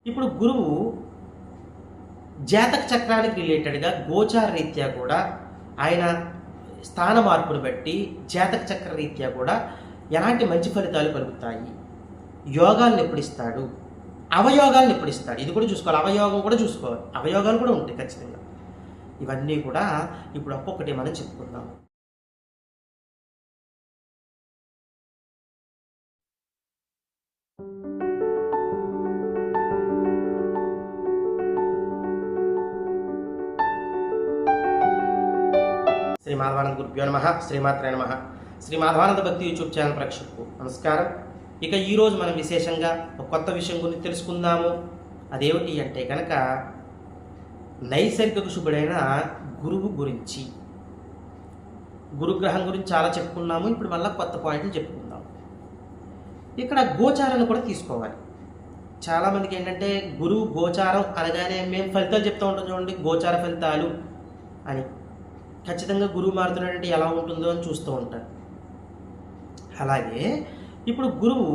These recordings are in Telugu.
ఇప్పుడు గురువు జాతక చక్రానికి రిలేటెడ్గా గోచార రీత్యా కూడా ఆయన స్థాన మార్పును బట్టి జాతక చక్ర రీత్యా కూడా ఎలాంటి మంచి ఫలితాలు కలుగుతాయి, యోగాలను ఎప్పుడు ఇస్తాడు, అవయోగాలను ఎప్పుడు ఇస్తాడు, ఇది కూడా చూసుకోవాలి. అవయోగం కూడా చూసుకోవాలి, అవయోగాలు కూడా ఉంటాయి ఖచ్చితంగా. ఇవన్నీ కూడా ఇప్పుడు ఒక్కొక్కటి మనం చెప్పుకుందాం. శ్రీ మాధవానంద గురుభ్యో నమః, శ్రీమాత్రే నమః. శ్రీ మాధవానంద భక్తి యూట్యూబ్ ఛానల్ ప్రేక్షకులకు నమస్కారం. ఇక ఈరోజు మనం విశేషంగా ఒక కొత్త విషయం గురించి తెలుసుకుందాము. అదేమిటి అంటే కనుక నైసర్గిక శుభుడైన గురువు గురించి, గురుగ్రహం గురించి చాలా చెప్పుకున్నాము. ఇప్పుడు మళ్ళీ కొత్త పాయింట్లు చెప్పుకుందాం. ఇక్కడ గోచారాన్ని కూడా తీసుకోవాలి. చాలామందికి ఏంటంటే గురువు గోచారం అనగానే మేము ఫలితాలు చెప్తూ ఉంటాం చూడండి, గోచార ఫలితాలు అని. ఖచ్చితంగా గురువు మారుతున్నాడంటే ఎలా ఉంటుందో అని చూస్తూ ఉంటారు. అలాగే ఇప్పుడు గురువు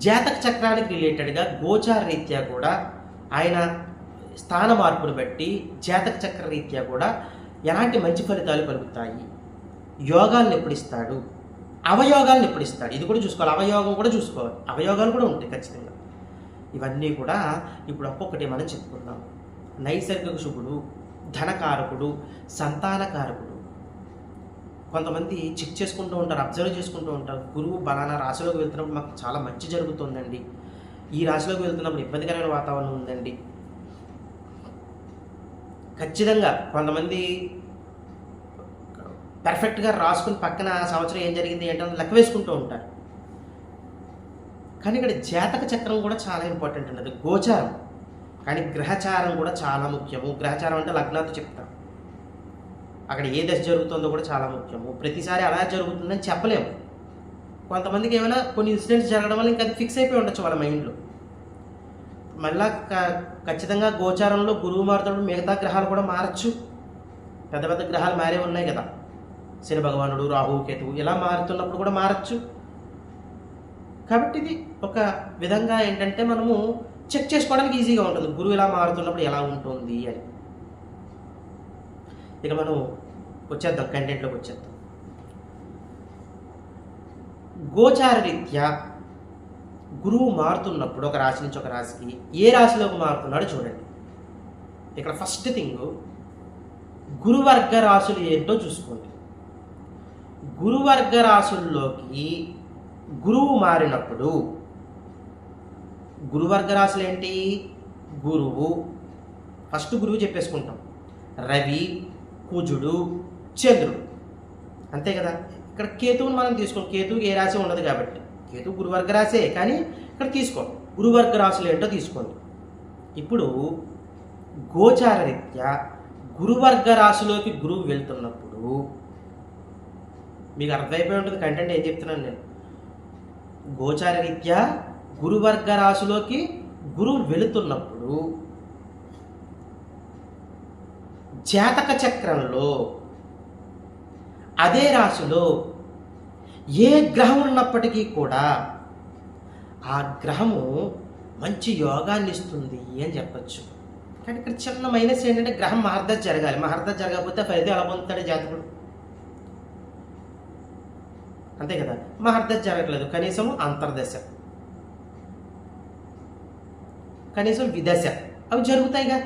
జాతక చక్రానికి రిలేటెడ్గా గోచార రీత్యా కూడా ఆయన స్థాన మార్పును బట్టి జాతక చక్ర రీత్యా కూడా ఎలాంటి మంచి ఫలితాలు కలుగుతాయి, యోగాలను ఎప్పుడు ఇస్తాడు, అవయోగాలను ఎప్పుడు ఇస్తాడు, ఇది కూడా చూసుకోవాలి. అవయోగం కూడా చూసుకోవాలి, అవయోగాలు కూడా ఉంటాయి ఖచ్చితంగా. ఇవన్నీ కూడా ఇప్పుడు ఒక్కొక్కటి మనం చెప్పుకుందాం. నైసర్గిక శుభుడు, ధనకారకుడు, సంతానకారకుడు. కొంతమంది చెక్ చేసుకుంటూ ఉంటారు, అబ్జర్వ్ చేసుకుంటూ ఉంటారు. గురువు బలానా రాశిలోకి వెళ్తున్నప్పుడు మాకు చాలా మంచి జరుగుతుందండి, ఈ రాశిలోకి వెళ్తున్నప్పుడు ఇబ్బందికరమైన వాతావరణం ఉందండి. ఖచ్చితంగా కొంతమంది పర్ఫెక్ట్గా రాసుకుని పక్కన సంవత్సరం ఏం జరిగింది ఏంటంటే లెక్క వేసుకుంటూ ఉంటారు. కానీ ఇక్కడ జాతక చక్రం కూడా చాలా ఇంపార్టెంట్ అండి. అది గోచారం, కానీ గ్రహచారం కూడా చాలా ముఖ్యము. గ్రహచారం అంటే లగ్నాలు చెప్తాం, అక్కడ ఏ దశ జరుగుతుందో కూడా చాలా ముఖ్యము. ప్రతిసారి అలా జరుగుతుందని చెప్పలేము. కొంతమందికి ఏమైనా కొన్ని ఇన్సిడెంట్స్ జరగడం వల్ల ఇంకా అది ఫిక్స్ అయిపోయి ఉండొచ్చు వాళ్ళ మైండ్లో. మళ్ళా ఖచ్చితంగా గోచారంలో గురువు మారుతున్నప్పుడు మిగతా గ్రహాలు కూడా మారచ్చు. పెద్ద పెద్ద గ్రహాలు మారే ఉన్నాయి కదా, శని భగవానుడు, రాహు, కేతువు ఇలా మారుతున్నప్పుడు కూడా మారచ్చు. కాబట్టి ఇది ఒక విధంగా ఏంటంటే మనము చెక్ చేసుకోవడానికి ఈజీగా ఉంటుంది, గురువు ఇలా మారుతున్నప్పుడు ఎలా ఉంటుంది అని. ఇక మనం వచ్చేద్దాం, కంటెంట్లోకి వచ్చేద్దాం. గోచార రీత్యా గురువు మారుతున్నప్పుడు ఒక రాశి నుంచి ఒక రాశికి ఏ రాశిలోకి మారుతున్నాడో చూడండి. ఇక్కడ ఫస్ట్ థింగ్ గురువర్గ రాశులు ఏంటో చూసుకోండి. గురువర్గ రాశుల్లోకి గురువు మారినప్పుడు, గురువర్గ రాశులు ఏంటి? గురువు, ఫస్ట్ గురువు చెప్పేసుకుంటాం, రవి, కుజుడు, చంద్రుడు, అంతే కదా. ఇక్కడ కేతువుని మనం తీసుకోం, కేతువుకి ఏ రాశి ఉండదు కాబట్టి కేతువు గురువర్గ రాశే, కానీ ఇక్కడ తీసుకో గురువర్గ రాశులు ఏంటో తీసుకోండి. ఇప్పుడు గోచార రీత్యా గురువర్గ రాశిలోకి గురువు వెళ్తున్నప్పుడు మీకు అర్థమైపోయి ఉంటుంది కంటెంట్ ఏం చెప్తున్నాను నేను. గోచార రీత్యా గురువర్గ రాశిలోకి గురువు వెళుతున్నప్పుడు జాతక చక్రంలో అదే రాశిలో ఏ గ్రహం ఉన్నప్పటికీ కూడా ఆ గ్రహము మంచి యోగాన్ని ఇస్తుంది అని చెప్పచ్చు. కానీ ఇక్కడ చిన్న మైనస్ ఏంటంటే గ్రహం మహర్దశ జరగాలి. మహర్దశ జరగకపోతే ఫలితం ఎలా పొందుతాడు జాతకుడు? అంతే కదా. మహర్దశ జరగట్లేదు, కనీసం అంతర్దశ, కనీసం విదశ అవి జరుగుతాయిగా.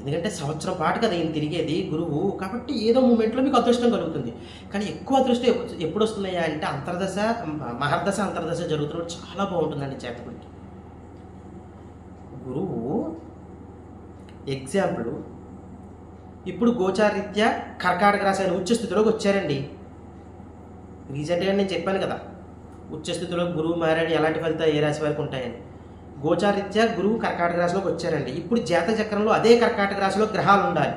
ఎందుకంటే సంవత్సరం పాటు కదా ఈయన తిరిగేది గురువు, కాబట్టి ఏదో మూమెంట్లో మీకు అదృష్టం కలుగుతుంది. కానీ ఎక్కువ అదృష్టం ఎప్పుడు వస్తున్నాయా అంటే అంతర్దశ, మహర్దశ, అంతర్దశ జరుగుతున్నప్పుడు చాలా బాగుంటుందండి జాతకుడికి. గురువు ఎగ్జాంపుల్ ఇప్పుడు గోచారీత్యా కర్కాటక రాశి ఆయన ఉచ్చస్థితిలోకి వచ్చారండి. రీసెంట్గా నేను చెప్పాను కదా, ఉచ్చస్థితిలో గురువు మారాడు, ఎలాంటి ఫలితాలు ఏ రాశి వారికి ఉంటాయని. గోచారీత్యా గురువు కర్కాటక రాశిలోకి వచ్చారండి. ఇప్పుడు జాతక చక్రంలో అదే కర్కాటక రాశిలో గ్రహాలు ఉండాలి.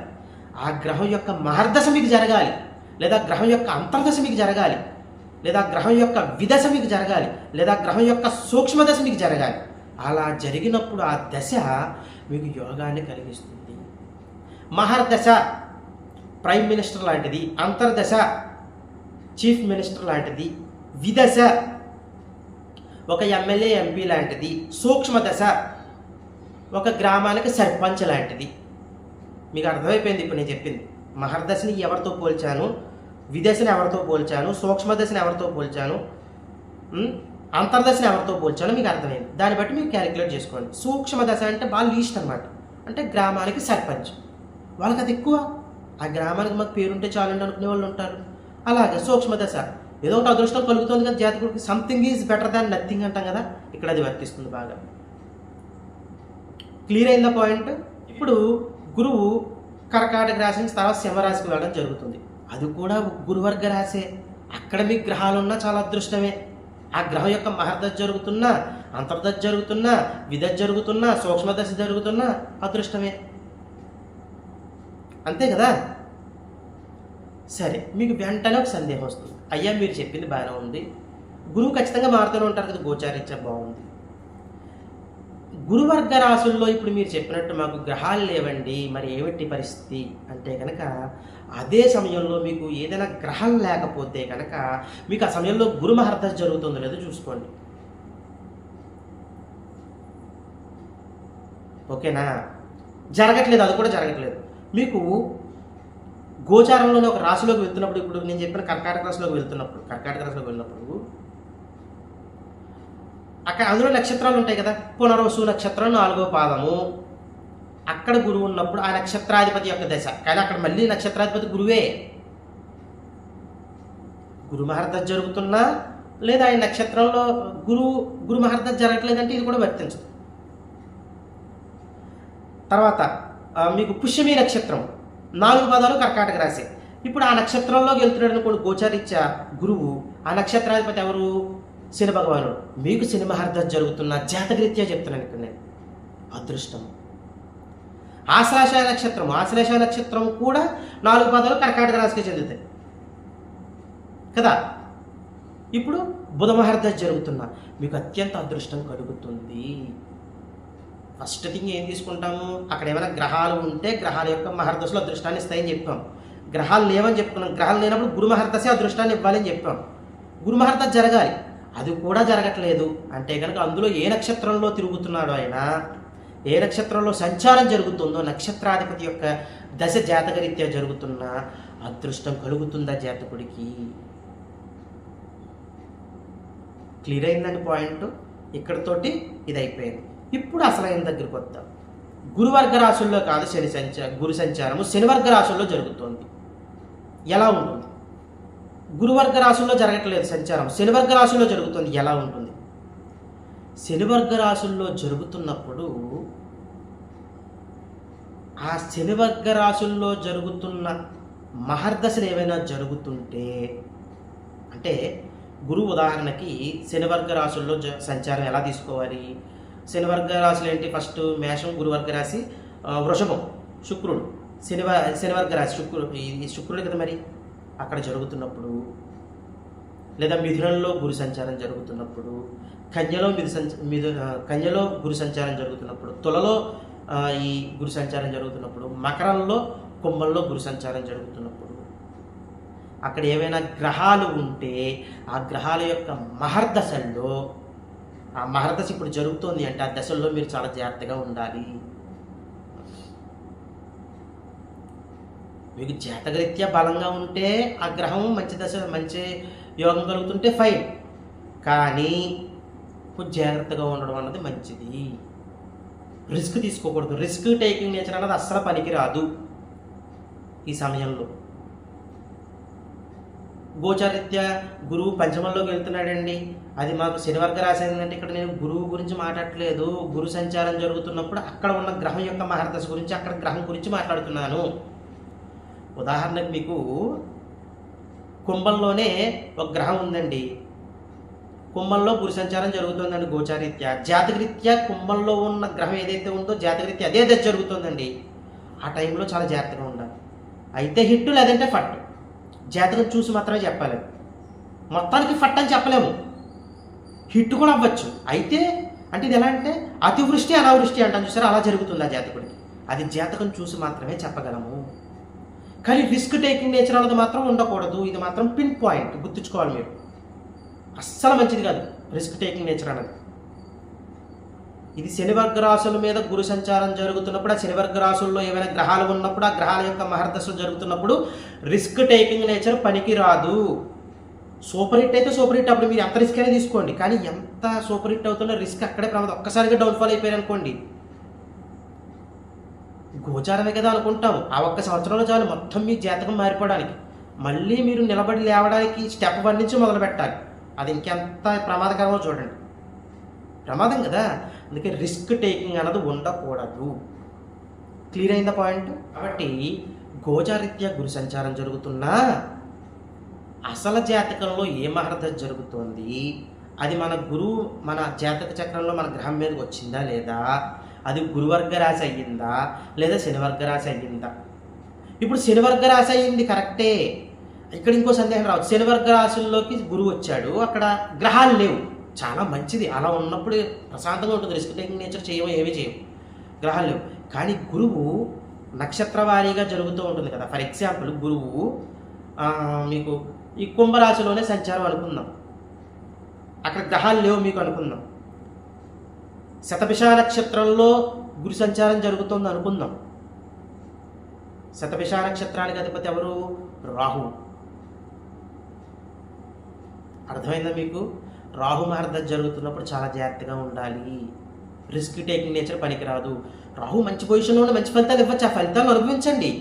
ఆ గ్రహం యొక్క మహర్దశ మీకు జరగాలి, లేదా గ్రహం యొక్క అంతర్దశ మీకు జరగాలి, లేదా గ్రహం యొక్క విదశ మీకు జరగాలి, లేదా గ్రహం యొక్క సూక్ష్మదశ మీకు జరగాలి. అలా జరిగినప్పుడు ఆ దశ మీకు యోగాన్ని కలిగిస్తుంది. మహర్దశ ప్రైమ్ మినిస్టర్ లాంటిది, అంతర్దశ చీఫ్ మినిస్టర్ లాంటిది, విదశ ఒక ఎమ్మెల్యే ఎంపీ లాంటిది, సూక్ష్మ దశ ఒక గ్రామానికి సర్పంచ్ లాంటిది. మీకు అర్థమైపోయింది ఇప్పుడు నేను చెప్పింది. మహర్దశని ఎవరితో పోల్చాను, విదశని ఎవరితో పోల్చాను, సూక్ష్మదశని ఎవరితో పోల్చాను, అంతర్దశని ఎవరితో పోల్చానో మీకు అర్థమైంది. దాన్ని బట్టి మీరు క్యాలిక్యులేట్ చేసుకోండి. సూక్ష్మదశ అంటే బాగా లీస్ట్ అనమాట. అంటే గ్రామానికి సర్పంచ్, వాళ్ళకి అది ఎక్కువ. ఆ గ్రామానికి మాకు పేరుంటే చాలండి అనుకునే వాళ్ళు ఉంటారు. అలాగే సూక్ష్మదశ ఏదో ఒకటి అదృష్టం కలుగుతుంది కదా జాతకుడికి. Something is better than nothing అంటాం కదా, ఇక్కడ అది వర్తిస్తుంది బాగా. క్లియర్ అయిందా పాయింట్? ఇప్పుడు గురువు కర్కాటక రాశి నుంచి తర్వాత సింహరాశికి వెళ్ళడం జరుగుతుంది. అది కూడా గురువర్గ రాశే. అక్కడ మీకు గ్రహాలు ఉన్నా చాలా అదృష్టమే. ఆ గ్రహం యొక్క మహర్దశ జరుగుతున్నా, అంతర్దశ జరుగుతున్నా, విదశ జరుగుతున్నా, సూక్ష్మదశ జరుగుతున్నా అదృష్టమే. అంతే కదా? సరే, మీకు వెంటనే ఒక సందేహం వస్తుంది. అయ్యా మీరు చెప్పింది బాగానే ఉంది, గురువు ఖచ్చితంగా మారుతూనే ఉంటారు కదా, గోచారీత్యా బాగుంది. గురువర్గ రాశుల్లో ఇప్పుడు మీరు చెప్పినట్టు మాకు గ్రహాలు లేవండి, మరి ఏమిటి పరిస్థితి అంటే కనుక, అదే సమయంలో మీకు ఏదైనా గ్రహం లేకపోతే కనుక మీకు ఆ సమయంలో గురు మహర్దశ జరుగుతుందో లేదో చూసుకోండి. ఓకేనా? జరగట్లేదు, అది కూడా జరగట్లేదు. మీకు గోచారంలోనే ఒక రాశిలోకి వెళ్తున్నప్పుడు, ఇప్పుడు నేను చెప్పిన కర్కాటక రాశిలోకి వెళ్ళినప్పుడు అక్కడ అందులో నక్షత్రాలు ఉంటాయి కదా. పునర్వసు నక్షత్రం 4వ పాదము, అక్కడ గురువు ఉన్నప్పుడు ఆ నక్షత్రాధిపతి యొక్క దశ. కానీ అక్కడ మళ్ళీ నక్షత్రాధిపతి గురువే. గురు మహర్దశ జరుగుతున్నా లేదా ఆయన నక్షత్రంలో గురు మహర్దశ జరగట్లేదంటే ఇది కూడా వర్తించదు. తర్వాత మీకు పుష్యమి నక్షత్రం 4 పాదాలు కర్కాటక రాశి. ఇప్పుడు ఆ నక్షత్రంలోకి వెళ్తున్నాడు అనుకోండి గోచారీత్యా గురువు. ఆ నక్షత్రాధిపతి ఎవరు? శని భగవానుడు. మీకు శని మహర్దశ జరుగుతున్న జాతకరీత్యా చెప్తున్నాను ఇక్కడ నేను, అదృష్టం. ఆశ్లేష నక్షత్రం కూడా 4 పాదాలు కర్కాటక రాశికి చెందుతాయి కదా. ఇప్పుడు బుధ మహర్దశ జరుగుతున్నా మీకు అత్యంత అదృష్టం కలుగుతుంది. ఫస్ట్ థింగ్ ఏం తీసుకుంటాము, అక్కడ ఏమైనా గ్రహాలు ఉంటే గ్రహాల యొక్క మహర్దశలో అదృష్టాన్ని ఇస్తాయని చెప్పాం. గ్రహాలు లేవని చెప్పుకున్నాం. గ్రహాలు లేనప్పుడు గురు మహర్దశే అదృష్టాన్ని ఇవ్వాలని చెప్పాం. గురు మహర్దశ జరగాలి, అది కూడా జరగట్లేదు అంటే కనుక అందులో ఏ నక్షత్రంలో తిరుగుతున్నాడో ఆయన, ఏ నక్షత్రంలో సంచారం జరుగుతుందో నక్షత్రాధిపతి యొక్క దశ జాతకరీత్యా జరుగుతున్న అదృష్టం కలుగుతుందా జాతకుడికి. క్లియర్ అయిందండి పాయింట్? ఇక్కడతోటి ఇది అయిపోయింది. ఇప్పుడు అసలైన దగ్గరికి వద్దాం. గురువర్గ రాశుల్లో కాదు గురు సంచారము శనివర్గ రాశుల్లో జరుగుతుంది. ఎలా ఉంటుంది? గురువర్గ రాశుల్లో జరగట్లేదు సంచారం, శనివర్గ రాశుల్లో జరుగుతుంది. ఎలా ఉంటుంది? శనివర్గ రాశుల్లో జరుగుతున్నప్పుడు ఆ శనివర్గ రాశుల్లో జరుగుతున్న మహర్దశలు ఏవైనా జరుగుతుంటే, అంటే గురువు ఉదాహరణకి శనివర్గ రాశుల్లో సంచారం ఎలా తీసుకోవాలి? శనివర్గ రాశులు ఏంటి? ఫస్ట్ మేషం గురువర్గ రాశి, వృషభం శుక్రుడు, శనివర్గ రాశి శుక్రుడు కదా మరి. అక్కడ జరుగుతున్నప్పుడు, లేదా మిథునంలో గురు సంచారం జరుగుతున్నప్పుడు, కన్యలో గురు సంచారం జరుగుతున్నప్పుడు, తులలో ఈ గురు సంచారం జరుగుతున్నప్పుడు, మకరంలో కుంభంలో గురు సంచారం జరుగుతున్నప్పుడు, అక్కడ ఏవైనా గ్రహాలు ఉంటే ఆ గ్రహాల యొక్క మహర్దశల్లో, ఆ మహర్దశ ఇప్పుడు జరుగుతోంది అంటే ఆ దశల్లో మీరు చాలా జాగ్రత్తగా ఉండాలి. మీకు జాతకరీత్యా బలంగా ఉంటే ఆ గ్రహం మంచి దశ మంచి యోగం కలుగుతుంటే ఫైన్, కానీ కొంచెం జాగ్రత్తగా ఉండడం అన్నది మంచిది. రిస్క్ తీసుకోకూడదు. రిస్క్ టేకింగ్ నేచర్ అన్నది అస్సలు పనికి రాదు ఈ సమయంలో. గోచారీత్యా గురువు పంచమంలోకి వెళ్తున్నాడండి, అది మాకు శనివర్గ రాశి ఏంటంటే ఇక్కడ నేను గురువు గురించి మాట్లాడట్లేదు. గురు సంచారం జరుగుతున్నప్పుడు అక్కడ ఉన్న గ్రహం యొక్క మహర్దశ గురించి, అక్కడ గ్రహం గురించి మాట్లాడుతున్నాను. ఉదాహరణకు మీకు కుంభంలోనే ఒక గ్రహం ఉందండి, కుంభంలో గురు సంచారం జరుగుతుందండి గోచారీత్యా. జాతకరీత్యా కుంభంలో ఉన్న గ్రహం ఏదైతే ఉందో జాతకరీత్యా అదే దశ జరుగుతుందండి. ఆ టైంలో చాలా జాగ్రత్తగా ఉండాలి. అయితే హిట్టు లేదంటే ఫట్. జాతకం చూసి మాత్రమే చెప్పాలి. మొత్తానికి ఫట్ అని చెప్పలేము, హిట్ కూడా అవ్వచ్చు. అయితే అంటే ఇది ఎలా అంటే అతివృష్టి అనావృష్టి అంటాను చూసారా, అలా జరుగుతుంది ఆ జాతకుడికి. అది జాతకం చూసి మాత్రమే చెప్పగలము. కానీ రిస్క్ టేకింగ్ నేచర్ అన్నది మాత్రం ఉండకూడదు. ఇది మాత్రం పిన్ పాయింట్ గుర్తుంచుకోవాలి మీరు. అస్సలు మంచిది కాదు రిస్క్ టేకింగ్ నేచర్ అన్నది. ఇది శనివర్గ రాశుల మీద గురు సంచారం జరుగుతున్నప్పుడు, ఆ శనివర్గ రాశుల్లో ఏమైనా గ్రహాలు ఉన్నప్పుడు, ఆ గ్రహాల యొక్క మహర్దశలు జరుగుతున్నప్పుడు రిస్క్ టేకింగ్ నేచర్ పనికి రాదు. సూపర్ హిట్ అయితే సూపర్ హిట్, అప్పుడు మీరు ఎంత రిస్క్ అయినా తీసుకోండి, కానీ ఎంత సూపర్ హిట్ అవుతున్నా రిస్క్ అక్కడే ప్రమాదం. ఒక్కసారిగా డౌన్ఫాల్ అయిపోయారు అనుకోండి, గోచారమే కదా అనుకుంటాము, ఆ ఒక్క సంవత్సరంలో చాలు మొత్తం మీ జాతకం మారిపోవడానికి. మళ్ళీ మీరు నిలబడి లేవడానికి స్టెప్ 1 నుంచి మొదలు పెట్టాలి. అది ఇంకెంత ప్రమాదకరమో చూడండి. ప్రమాదం కదా, అందుకే రిస్క్ టేకింగ్ అన్నది ఉండకూడదు. క్లియర్ అయిందా పాయింట్? కాబట్టి గోచారీత్యా గురు సంచారం జరుగుతున్నా అసలు జాతకంలో ఏ మహర్దశ జరుగుతోంది, అది మన జాతక చక్రంలో మన గ్రహం మీదకి వచ్చిందా లేదా, అది గురువర్గ రాశి అయ్యిందా లేదా శనివర్గ రాశి అయ్యిందా. ఇప్పుడు శనివర్గ రాశి అయ్యింది కరెక్టే, ఇక్కడ ఇంకో సందేహం రావచ్చు. శనివర్గ రాశుల్లోకి గురువు వచ్చాడు, అక్కడ గ్రహాలు లేవు, చాలా మంచిది. అలా ఉన్నప్పుడు ప్రశాంతంగా ఉంటుంది, రిస్క్ టేకింగ్ నేచర్ ఏమీ చేయము, గ్రహాలు లేవు. కానీ గురువు నక్షత్ర వారీగా జరుగుతూ ఉంటుంది కదా. ఫర్ ఎగ్జాంపుల్ గురువు మీకు ఈ కుంభరాశిలోనే సంచారం అనుకుందాం, అక్కడ గ్రహాలు లేవు మీకు అనుకుందాం. శతభిష నక్షత్రంలో గురు సంచారం జరుగుతుంది అనుకుందాం. శతభిష నక్షత్రానికి అధిపతి ఎవరు? రాహు. అర్థమైందా మీకు? రాహు మహర్దశ జరుగుతున్నప్పుడు చాలా జాగ్రత్తగా ఉండాలి, రిస్క్ టేకింగ్ నేచర్ పనికిరాదు. రాహు మంచి పొజిషన్లో ఉండి మంచి ఫలితాలు ఇవ్వచ్చు, ఆ ఫలితాలను అనుభవించండి.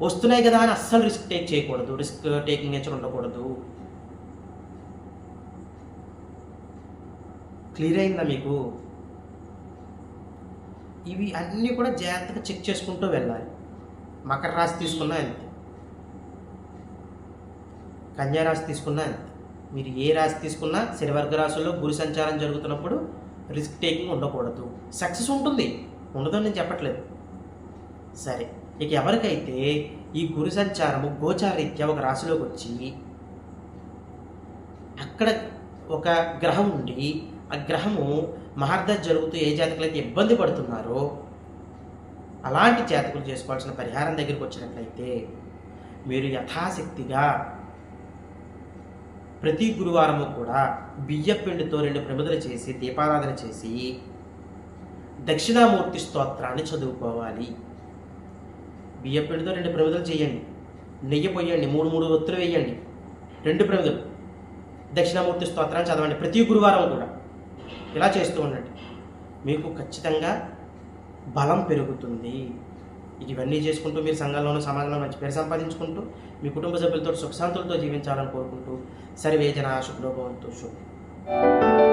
వస్తున్నాయి కదా అని అస్సలు రిస్క్ టేక్ చేయకూడదు, రిస్క్ టేకింగ్ నేచర్ ఉండకూడదు. క్లియర్ అయిందా మీకు? ఇవి అన్నీ కూడా జాగ్రత్తగా చెక్ చేసుకుంటూ వెళ్ళాలి. మకర రాశి తీసుకున్నా అంతే, కన్యా రాశి తీసుకున్నా అంతే. మీరు ఏ రాశి తీసుకున్నా శనివర్గ రాశుల్లో గురు సంచారం జరుగుతున్నప్పుడు రిస్క్ టేకింగ్ ఉండకూడదు. సక్సెస్ ఉంటుంది, ఉండదని నేను చెప్పట్లేదు. సరే, ఇక ఎవరికైతే ఈ గురు సంచారము గోచారీత్యా ఒక రాశిలోకి వచ్చి అక్కడ ఒక గ్రహం ఉండి ఆ గ్రహము మహర్దశ జరుగుతూ ఏ జాతకులైతే ఇబ్బంది పడుతున్నారో అలాంటి జాతకులు చేసుకోవాల్సిన పరిహారం దగ్గరికి వచ్చినట్లయితే మీరు యథాశక్తిగా ప్రతి గురువారము కూడా బియ్యపిండితో 2 ప్రమిదలు చేసి దీపారాధన చేసి దక్షిణామూర్తి స్తోత్రాన్ని చదువుకోవాలి. బియ్యపిండితో 2 ప్రమిదలు చేయండి, నెయ్యి పొయ్యండి, 3 ఒత్తులు వేయండి, 2 ప్రమిదలు, దక్షిణామూర్తి స్తోత్రాన్ని చదవండి ప్రతి గురువారం కూడా. ఇలా చేస్తూ ఉండండి, మీకు ఖచ్చితంగా బలం పెరుగుతుంది. ఇవన్నీ చేసుకుంటూ మీరు సంఘంలోనూ సమాజంలో మంచి పేరు సంపాదించుకుంటూ మీ కుటుంబ సభ్యులతో సుఖశాంతులతో జీవించాలని కోరుకుంటూ సర్వే జనా సుఖినో భవంతు. శుభం.